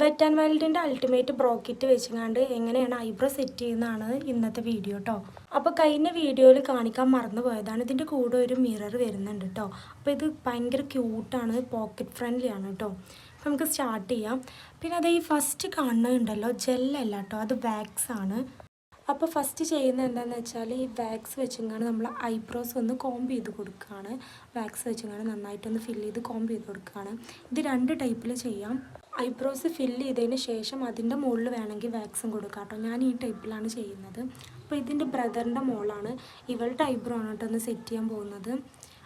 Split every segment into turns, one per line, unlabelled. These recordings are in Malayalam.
വെറ്റ് ആൻഡ് വൈൽഡിൻ്റെ അൾട്ടിമേറ്റ് ബ്രോ കിറ്റ് വെച്ചുകൊണ്ട് എങ്ങനെയാണ് ഐബ്രോ സെറ്റ് ചെയ്യുന്നതാണ് ഇന്നത്തെ വീഡിയോ കേട്ടോ. അപ്പോൾ കഴിഞ്ഞ വീഡിയോയിൽ കാണിക്കാൻ മറന്നു പോയതാണ്. ഇതിൻ്റെ കൂടെ ഒരു മിറർ വരുന്നുണ്ട് കേട്ടോ. അപ്പോൾ ഇത് ഭയങ്കര ക്യൂട്ടാണ്, പോക്കറ്റ് ഫ്രണ്ട്ലി ആണ് കേട്ടോ. അപ്പോൾ നമുക്ക് സ്റ്റാർട്ട് ചെയ്യാം. പിന്നെ അത് ഈ ഫസ്റ്റ് കാണുന്നുണ്ടല്ലോ, ജെല്ലല്ല കേട്ടോ, അത് വാക്സ് ആണ്. അപ്പോൾ ഫസ്റ്റ് ചെയ്യുന്നത് എന്താണെന്ന് വെച്ചാൽ ഈ വാക്സ് വെച്ചിങ്ങാണ് നമ്മൾ ഐബ്രോസ് ഒന്ന് കോംബ് ചെയ്ത് കൊടുക്കുകയാണ്. വാക്സ് വെച്ചിങ്ങാണ് നന്നായിട്ടൊന്ന് ഫില്ല് ചെയ്ത് കോംബ് ചെയ്ത് കൊടുക്കുകയാണ്. ഇത് രണ്ട് ടൈപ്പിൽ ചെയ്യാം. ഐബ്രോസ് ഫില്ല് ചെയ്തതിന് ശേഷം അതിൻ്റെ മുകളിൽ വേണമെങ്കിൽ വാക്സും കൊടുക്കാം കേട്ടോ. ഞാൻ ഈ ടൈപ്പിലാണ് ചെയ്യുന്നത്. അപ്പോൾ ഇതിൻ്റെ ബ്രദറിൻ്റെ മോളാണ്, ഇവളുടെ ഐബ്രോ ആണ് കേട്ടോ ഒന്ന് സെറ്റ് ചെയ്യാൻ പോകുന്നത്.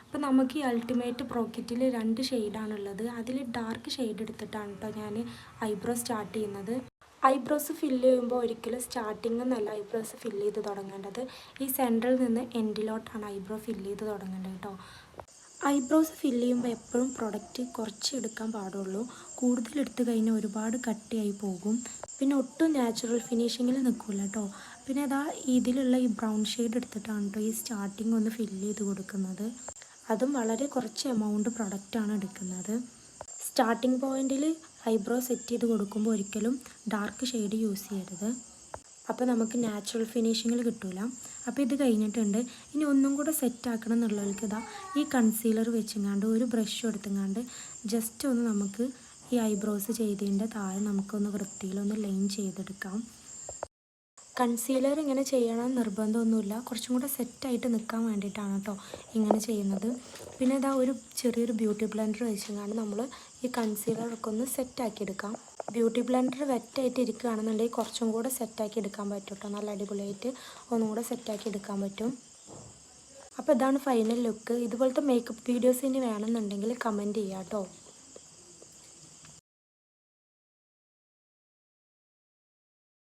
അപ്പോൾ നമുക്ക് ഈ അൾട്ടിമേറ്റ് ബ്രോക്കറ്റിൽ 2 ഷെയ്ഡാണുള്ളത്. അതിൽ ഡാർക്ക് ഷെയ്ഡ് എടുത്തിട്ടാണ് കേട്ടോ ഞാൻ ഐബ്രോ സ്റ്റാർട്ട് ചെയ്യുന്നത്. ഐബ്രോസ് ഫില്ല് ചെയ്യുമ്പോൾ ഒരിക്കലും സ്റ്റാർട്ടിങ്ങിൽ നിന്നല്ല ഐബ്രോസ് ഫില്ല് ചെയ്ത് തുടങ്ങേണ്ടത്. ഈ സെൻറ്ററിൽ നിന്ന് എൻഡിലോട്ടാണ് ഐബ്രോ ഫില്ല് ചെയ്ത് തുടങ്ങേണ്ടത് കേട്ടോ. ഐബ്രോസ് ഫില്ല് ചെയ്യുമ്പോൾ എപ്പോഴും പ്രൊഡക്റ്റ് കുറച്ച് എടുക്കാൻ പാടുള്ളൂ. കൂടുതൽ എടുത്തു കഴിഞ്ഞാൽ ഒരുപാട് കട്ടിയായി പോകും. പിന്നെ ഒട്ടും നാച്ചുറൽ ഫിനിഷിങ്ങിൽ നിൽക്കില്ല കേട്ടോ. പിന്നെ അതാ ഇതിലുള്ള ഈ ബ്രൗൺ ഷെയ്ഡ് എടുത്തിട്ടാണ് കേട്ടോ ഈ സ്റ്റാർട്ടിങ് ഒന്ന് ഫില്ല് ചെയ്ത് കൊടുക്കുന്നത്. അതും വളരെ കുറച്ച് എമൗണ്ട് പ്രൊഡക്റ്റാണ് എടുക്കുന്നത്. സ്റ്റാർട്ടിങ് പോയിന്റിൽ ഐബ്രോ സെറ്റ് ചെയ്ത് കൊടുക്കുമ്പോൾ ഒരിക്കലും ഡാർക്ക് ഷെയ്ഡ് യൂസ് ചെയ്യരുത്. അപ്പോൾ നമുക്ക് നാച്ചുറൽ ഫിനിഷിങ്ങിൽ കിട്ടില്ല. അപ്പോൾ ഇത് കഴിഞ്ഞിട്ടുണ്ട്. ഇനി ഒന്നും കൂടെ സെറ്റ് ആക്കണം എന്നുള്ളവർക്ക് ഇതാ ഈ കൺസീലർ വെച്ചങ്ങാണ്ട് ഒരു ബ്രഷ് എടുത്തങ്ങാണ്ട് ജസ്റ്റ് ഒന്ന് നമുക്ക് ഈ ഐബ്രോസ് ചെയ്തതിൻ്റെ താഴെ നമുക്കൊന്ന് വൃത്തിയിലൊന്ന് ലൈൻ ചെയ്തെടുക്കാം. കൺസീലർ ഇങ്ങനെ ചെയ്യണം നിർബന്ധമൊന്നുമില്ല, കുറച്ചും കൂടെ സെറ്റായിട്ട് നിൽക്കാൻ വേണ്ടിയിട്ടാണ് കേട്ടോ ഇങ്ങനെ ചെയ്യുന്നത്. പിന്നെ ഇതാ ഒരു ചെറിയൊരു ബ്യൂട്ടി ബ്ലെൻഡർ വെച്ചങ്ങാണ്ട് നമ്മൾ ഈ കൺസീലറൊക്കെ ഒന്ന് സെറ്റാക്കി എടുക്കാം. ബ്യൂട്ടി ബ്ലെൻഡർ വെറ്റായിട്ട് ഇരിക്കുകയാണെന്നുണ്ടെങ്കിൽ കുറച്ചും കൂടെ സെറ്റാക്കി എടുക്കാൻ പറ്റും കേട്ടോ. നല്ല അടിപൊളിയായിട്ട് ഒന്നും കൂടെ സെറ്റാക്കി എടുക്കാൻ പറ്റും. അപ്പോൾ ഇതാണ് ഫൈനൽ ലുക്ക്. ഇതുപോലത്തെ മേക്കപ്പ് വീഡിയോസ് ഇനി വേണമെന്നുണ്ടെങ്കിൽ കമൻറ്റ് ചെയ്യാം കേട്ടോ.